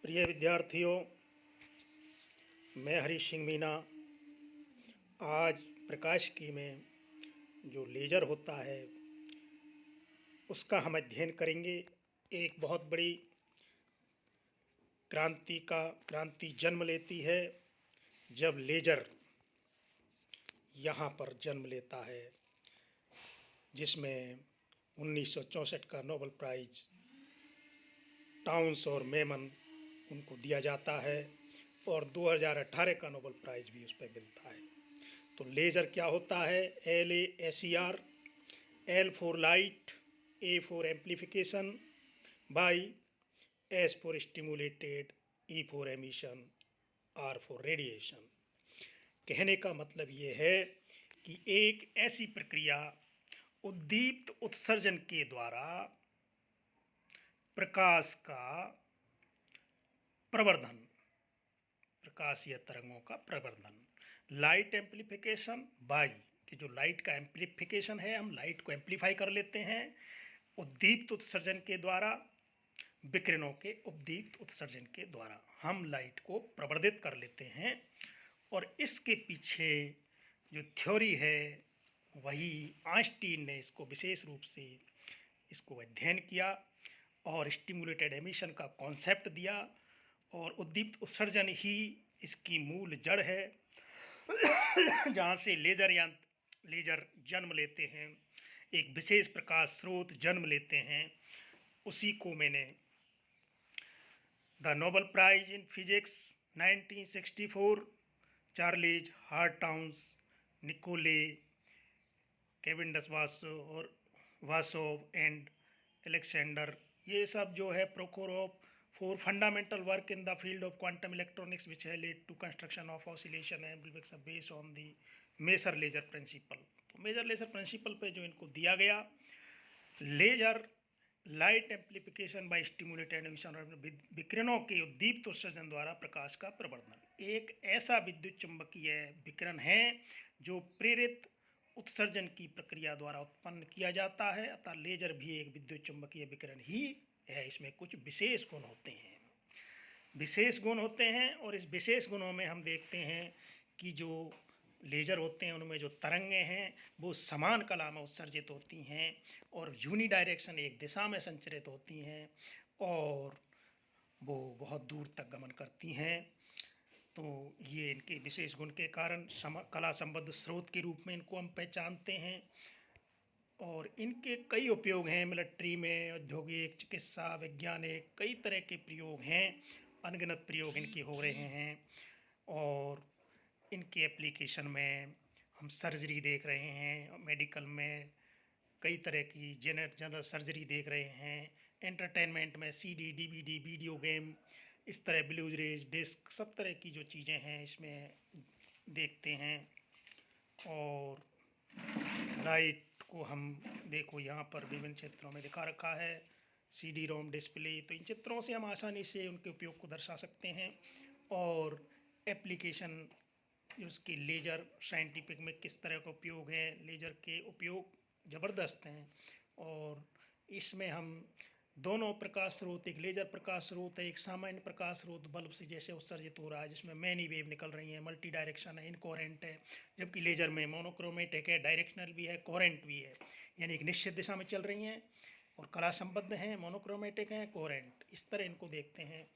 प्रिय विद्यार्थियों, मैं हरीश सिंह मीना। आज प्रकाशिकी में जो लेज़र होता है उसका हम अध्ययन करेंगे। एक बहुत बड़ी क्रांति जन्म लेती है जब लेज़र यहाँ पर जन्म लेता है, जिसमें 1964 का नोबेल प्राइज़ टाउन्स और मेमन उनको दिया जाता है और 2018 का नोबेल प्राइज़ भी उस पर मिलता है। तो लेज़र क्या होता है? LASER, L for light, A for amplification, by, S for stimulated, E for emission, R for radiation. कहने का मतलब ये है कि एक ऐसी प्रक्रिया उद्दीप्त उत्सर्जन के द्वारा प्रकाश का प्रवर्धन, प्रकाशीय तरंगों का प्रवर्धन, लाइट एम्प्लीफिकेशन बाई, कि जो लाइट का एम्प्लीफिकेशन है, हम लाइट को एम्प्लीफाई कर लेते हैं उद्दीप्त उत्सर्जन के द्वारा, विकिरणों के उद्दीप्त उत्सर्जन के द्वारा हम लाइट को प्रवर्धित कर लेते हैं। और इसके पीछे जो थ्योरी है वही आइंस्टीन ने इसको विशेष रूप से इसको अध्ययन किया और स्टिमुलेटेड एमिशन का कॉन्सेप्ट दिया, और उद्दीप्त उत्सर्जन ही इसकी मूल जड़ है जहाँ से लेज़र जन्म लेते हैं, एक विशेष प्रकाश स्रोत जन्म लेते हैं। उसी को मैंने the Nobel prize in physics 1964 Charles Hard Townes, Nikolay Cavendish Basov and Alexander, ये सब जो है Prokhorov, for fundamental work in the field of quantum electronics which है led to construction of oscillation amplification based on the maser laser principle. तो maser laser principle पे जो इनको दिया गया, laser light amplification by stimulated emission, विकिरणों के उद्दीप्त उत्सर्जन द्वारा प्रकाश का प्रवर्धन एक ऐसा विद्युत चुंबकीय विकिरण है जो प्रेरित उत्सर्जन की प्रक्रिया द्वारा उत्पन्न किया जाता है। अतः लेजर भी एक विद्युत चुंबकीय विकिरण ही है। इसमें कुछ विशेष गुण होते हैं और इस विशेष गुणों में हम देखते हैं कि जो लेजर होते हैं उनमें जो तरंगें हैं वो समान कला में उत्सर्जित होती हैं और यूनिडायरेक्शन, एक दिशा में संचरित होती हैं और वो बहुत दूर तक गमन करती हैं। तो ये इनके विशेष गुण के कारण कला संबद्ध स्रोत के रूप में इनको हम पहचानते हैं। और इनके कई उपयोग हैं, मिलिट्री में, औद्योगिक, चिकित्सा, वैज्ञानिक, कई तरह के प्रयोग हैं, अनगिनत प्रयोग इनके हो रहे हैं। और इनके एप्लीकेशन में हम सर्जरी देख रहे हैं, मेडिकल में कई तरह की जनरल सर्जरी देख रहे हैं, एंटरटेनमेंट में CD, DVD, वीडियो गेम, इस तरह ब्लूरेज डिस्क, सब तरह की जो चीज़ें हैं इसमें देखते हैं। और लाइट को हम देखो यहाँ पर विभिन्न चित्रों में दिखा रखा है, CD रोम डिस्प्ले। तो इन चित्रों से हम आसानी से उनके उपयोग को दर्शा सकते हैं। और एप्लीकेशन उसकी लेज़र साइंटिफिक में किस तरह का उपयोग है, लेज़र के उपयोग ज़बरदस्त हैं। और इसमें हम दोनों प्रकाश स्रोत, एक लेज़र प्रकाश स्रोत है, एक सामान्य प्रकाश स्रोत बल्ब से जैसे उत्सर्जित हो रहा है जिसमें मैनी वेव निकल रही हैं, मल्टी डायरेक्शन है, इनकोहेरेंट है। जबकि लेज़र में मोनोक्रोमेटिक है, डायरेक्शनल भी है, कोहेरेंट भी है, यानी एक निश्चित दिशा में चल रही हैं और कला संबद्ध हैं, मोनोक्रोमेटिक हैं, कोहेरेंट, इस तरह इनको देखते हैं।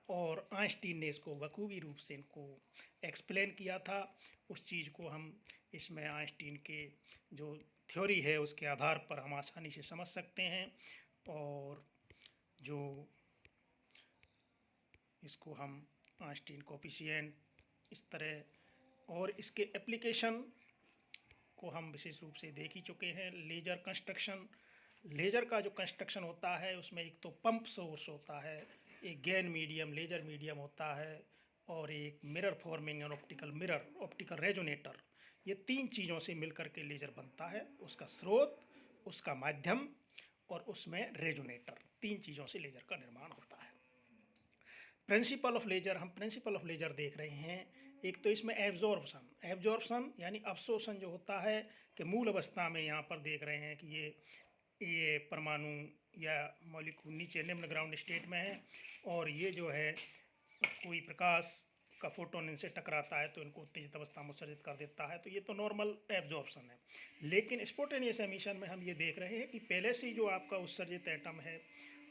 और आइंस्टीन ने इसको बखूबी रूप से इनको एक्सप्लेन किया था। उस चीज़ को हम इसमें आइंस्टीन के जो थ्योरी है उसके आधार पर हम आसानी से समझ सकते हैं। और जो इसको हम आइंस्टीन कोएफिशिएंट, इस तरह, और इसके एप्लीकेशन को हम विशेष रूप से देख ही चुके हैं। लेज़र कंस्ट्रक्शन, लेज़र का जो कंस्ट्रक्शन होता है उसमें एक तो पंप सोर्स होता है, एक गेन मीडियम, लेज़र मीडियम होता है, और एक मिरर फॉर्मिंग और ऑप्टिकल मिरर, ऑप्टिकल रेजोनेटर। ये तीन चीज़ों से मिलकर के लेज़र बनता है, उसका स्रोत, उसका माध्यम और उसमें रेजोनेटर। तीन चीज़ों से लेज़र का निर्माण होता है। प्रिंसिपल ऑफ लेज़र, हम प्रिंसिपल ऑफ लेज़र देख रहे हैं। एक तो इसमें एब्जॉर्प्शन यानी अवशोषण जो होता है कि मूल अवस्था में यहाँ पर देख रहे हैं कि ये परमाणु या मॉलिक्यूल नीचे निम्न ग्राउंड स्टेट में है, और ये जो है कोई प्रकाश का फोटोन इनसे टकराता है तो इनको उत्तेजित अवस्था में उत्सर्जित कर देता है। तो ये तो नॉर्मल एब्जॉर्प्शन है। लेकिन स्पोटेनियस एमिशन में हम ये देख रहे हैं कि पहले से ही जो आपका उत्सर्जित एटम है,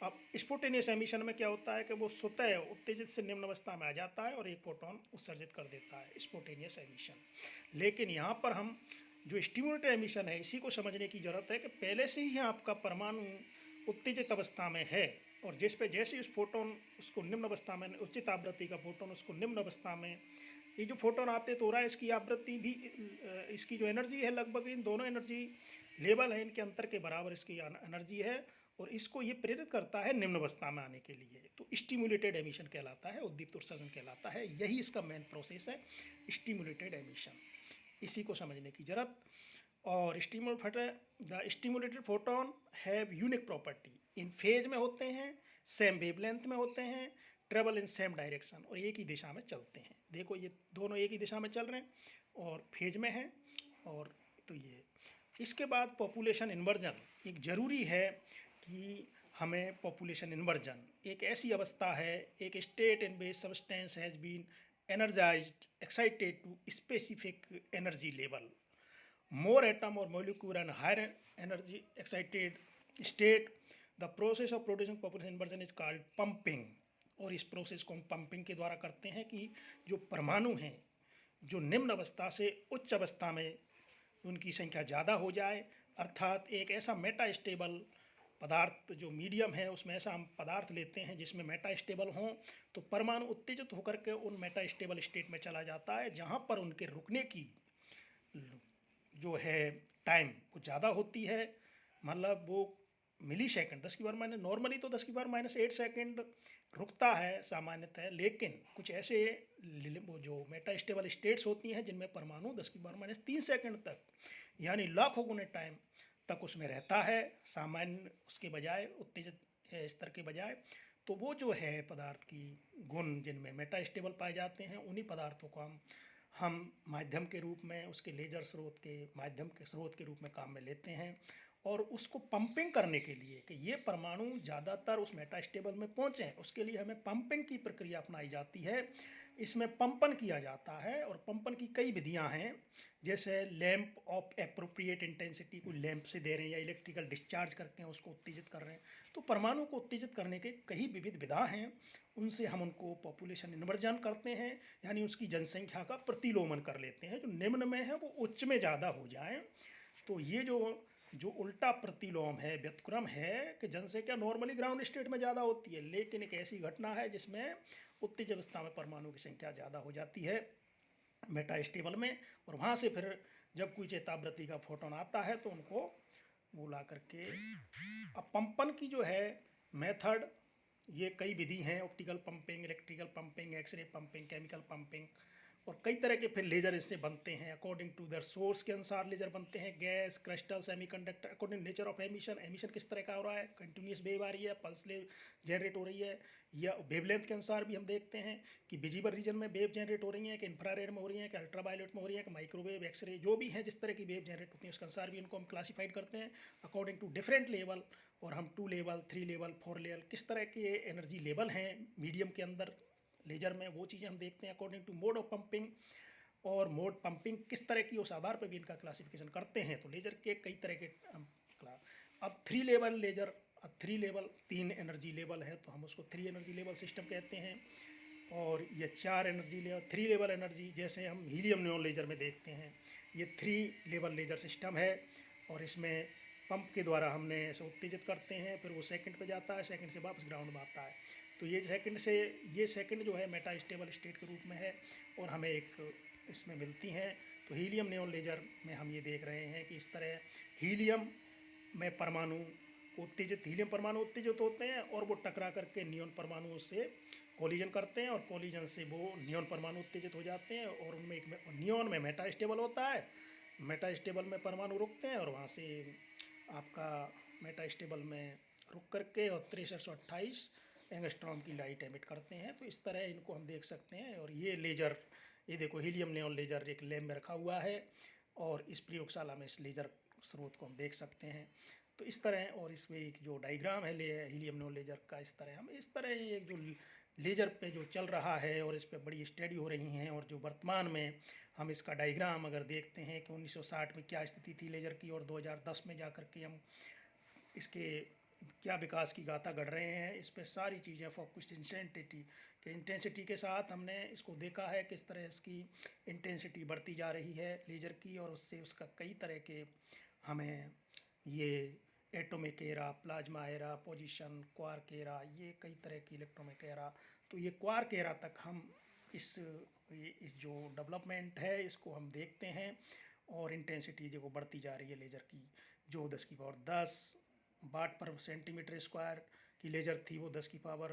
अब स्पोटेनियस एमिशन में क्या होता है कि वो स्वतः उत्तेजित से निम्न अवस्था में आ जाता है और एक फोटोन उत्सर्जित कर देता है, स्पोटेनियस एमिशन। लेकिन यहाँ पर हम जो स्टिमुलेटेड एमिशन है इसी को समझने की जरूरत है कि पहले से ही आपका परमाणु उत्तेजित अवस्था में है, और जिस पे जैसे उस फोटोन उसको निम्न अवस्था में, उच्चित आवृत्ति का फोटोन उसको निम्न अवस्था में, ये जो फोटोन आते तो हो रहा है इसकी आवृत्ति भी, इसकी जो एनर्जी है लगभग इन दोनों एनर्जी लेवल है इनके अंतर के बराबर इसकी एनर्जी है, और इसको ये प्रेरित करता है निम्न अवस्था में आने के लिए। तो स्टिमुलेटेड एमिशन कहलाता है, उद्दीप्त उत्सर्जन कहलाता है। यही इसका मेन प्रोसेस है, स्टिमुलेटेड एमिशन। इसी को समझने की जरूरत। और the stimulated photon have unique property, in phase में होते हैं, सेम वेवलेंथ में होते हैं, ट्रेवल इन सेम डायरेक्शन, और एक ही दिशा में चलते हैं। देखो ये दोनों एक ही दिशा में चल रहे हैं और फेज में हैं। और तो ये इसके बाद पॉपुलेशन इन्वर्जन एक ज़रूरी है कि हमें पॉपुलेशन इन्वर्जन एक ऐसी अवस्था है, एक state in base substance has been energized, excited to specific energy level. More atom or molecule and higher energy excited state. The process of producing population inversion is called pumping. और इस process को हम pumping के द्वारा करते हैं कि जो परमाणु हैं जो निम्न अवस्था से उच्च अवस्था में उनकी संख्या ज़्यादा हो जाए, अर्थात एक ऐसा मेटा स्टेबल पदार्थ जो मीडियम है उसमें ऐसा हम पदार्थ लेते हैं जिसमें मेटा स्टेबल हों, तो परमाणु उत्तेजित होकर के उन मेटा स्टेबल स्टेट में चला जाता है जहाँ पर उनके रुकने की जो है टाइम वो ज़्यादा होती है। मतलब वो मिली सेकेंड 10⁻⁻, नॉर्मली तो 10⁻⁸ सेकेंड रुकता है सामान्यतः, लेकिन कुछ ऐसे वो जो मेटा स्टेबल स्टेट्स होती हैं जिनमें परमाणु 10⁻³ सेकेंड तक, यानी लाखों गुने टाइम तक उसमें रहता है सामान्य उसके बजाय, उत्तेजित स्तर के बजाय। तो वो जो है पदार्थ की गुण जिनमें मेटा स्टेबल पाए जाते हैं उन्हीं पदार्थों को हम माध्यम के रूप में, उसके लेजर स्रोत के माध्यम के स्रोत के रूप में काम में लेते हैं। और उसको पंपिंग करने के लिए कि ये परमाणु ज़्यादातर उस मेटा स्टेबल में पहुँचें, उसके लिए हमें पंपिंग की प्रक्रिया अपनाई जाती है। इसमें पंपन किया जाता है, और पंपन की कई विधियां हैं, जैसे लैंप ऑफ एप्रोप्रिएट इंटेंसिटी, कोई लैंप से दे रहे हैं या इलेक्ट्रिकल डिस्चार्ज करके उसको उत्तेजित कर रहे हैं। तो परमाणु को उत्तेजित करने के कई विविध विधा हैं, उनसे हम उनको पॉपुलेशन इन्वर्जन करते हैं, यानी उसकी जनसंख्या का प्रतिलोमन कर लेते हैं, जो निम्न में है वो उच्च में ज़्यादा हो जाए। तो ये जो उल्टा प्रतिलोम है, व्युत्क्रम है कि जनसंख्या नॉर्मली ग्राउंड स्टेट में ज़्यादा होती है, लेकिन एक ऐसी घटना है जिसमें उत्तेजित अवस्था में परमाणु की संख्या ज़्यादा हो जाती है मेटा स्टेबल में, और वहाँ से फिर जब कोई चेतावृत्ति का फोटोन आता है तो उनको बुला करके। अब पंपन की जो है मेथड, ये कई विधि हैं, optical pumping, electrical pumping, X ray pumping, chemical pumping, और कई तरह के फिर लेजर इससे बनते हैं अकॉर्डिंग टू देयर सोर्स के अनुसार लेजर बनते हैं। Gas, crystal, semiconductor, according nature of emission, emission किस तरह का हो रहा है, कंटिन्यूस वेव आ रही है, पल्स जनरेट हो रही है, या वेवलेंथ के अनुसार भी हम देखते हैं कि विजिबल रीजन में वेव जनरेट हो रही है कि इंफ्रारेड में हो रही है कि अल्ट्रावायलेट में हो रही है कि माइक्रोवेव, एक्सरे, जो भी है जिस तरह की वेव जनरेट होती है उसके अनुसार भी इनको हम क्लासीफाइड करते हैं अकॉर्डिंग टू डिफरेंट लेवल। और हम 2 लेवल, 3 लेवल, 4 लेवल, किस तरह के एनर्जी लेवल हैं मीडियम के अंदर लेजर में, वो चीज़ें हम देखते हैं according to mode of pumping. और मोड पंपिंग किस तरह की, उस आधार पर भी इनका क्लासिफिकेशन करते हैं। तो लेजर के कई तरह के अब 3 लेवल लेजर, अब 3 लेवल 3 एनर्जी लेवल है तो हम उसको 3 एनर्जी लेवल सिस्टम कहते हैं। और ये 4 एनर्जी लेवल, 3 लेवल एनर्जी, जैसे हम हीलियम नियॉन लेजर में देखते हैं, ये 3 लेवल लेजर सिस्टम है। और इसमें पंप के द्वारा हमने इसे उत्तेजित करते हैं, फिर वो सेकंड पे जाता है, सेकंड से वापस ग्राउंड में आता है। तो ये सेकंड जो है मेटा स्टेबल स्टेट के रूप में है, और हमें एक इसमें मिलती हैं। तो हीलियम नियॉन लेजर में हम ये देख रहे हैं कि इस तरह हीलियम में परमाणु उत्तेजित, हीलियम परमाणु उत्तेजित होते हैं और वो टकरा करके नियॉन परमाणु से कोलिजन करते हैं, और कोलिजन से वो नियॉन परमाणु उत्तेजित हो जाते हैं, और उनमें एक नियॉन में मेटा स्टेबल होता है, मेटा स्टेबल में परमाणु रुकते हैं, और वहाँ से आपका मेटा स्टेबल में रुक करके और 6328 एंगस्ट्रॉम की लाइट एमिट करते हैं। तो इस तरह इनको हम देख सकते हैं। और ये लेजर, ये देखो हीलियम नियॉन लेजर एक लैब में रखा हुआ है, और इस प्रयोगशाला में इस लेजर स्रोत को हम देख सकते हैं। तो इस तरह, और इसमें एक जो डायग्राम है हीलियम नो लेजर का, इस तरह हम इस तरह एक जो लेजर पे जो चल रहा है और इस पे बड़ी स्टडी हो रही हैं, और जो वर्तमान में हम इसका डायग्राम अगर देखते हैं कि 1960 में क्या स्थिति थी लेजर की, और 2010 में जा कर के हम इसके क्या विकास की गाथा गढ़ रहे हैं, इस पे सारी चीज़ें फोकस्ड इंटेंसिटी के साथ हमने इसको देखा है किस तरह इसकी इंटेंसिटी बढ़ती जा रही है लेजर की, और उससे उसका कई तरह के हमें ये atomic era, plasma era, position, quark era, ये कई तरह की इलेक्ट्रॉनिक एरा, तो ये क्वार्क एरा तक हम इस जो डेवलपमेंट है इसको हम देखते हैं, और इंटेंसिटी जो बढ़ती जा रही है लेजर की, जो 10 वाट पर सेंटीमीटर स्क्वायर की लेजर थी, वो 10 की पावर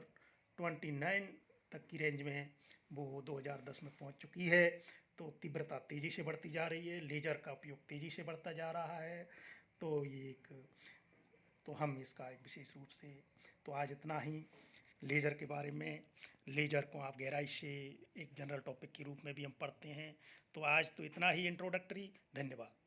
29 तक की रेंज में वो 2010 में पहुंच चुकी है। तो तीव्रता तेज़ी से बढ़ती जा रही है, लेजर का उपयोग तेज़ी से बढ़ता जा रहा है। तो ये एक, तो हम इसका एक विशेष रूप से, तो आज इतना ही लेज़र के बारे में। लेज़र को आप गहराई से एक जनरल टॉपिक के रूप में भी हम पढ़ते हैं। तो आज तो इतना ही इंट्रोडक्टरी। धन्यवाद।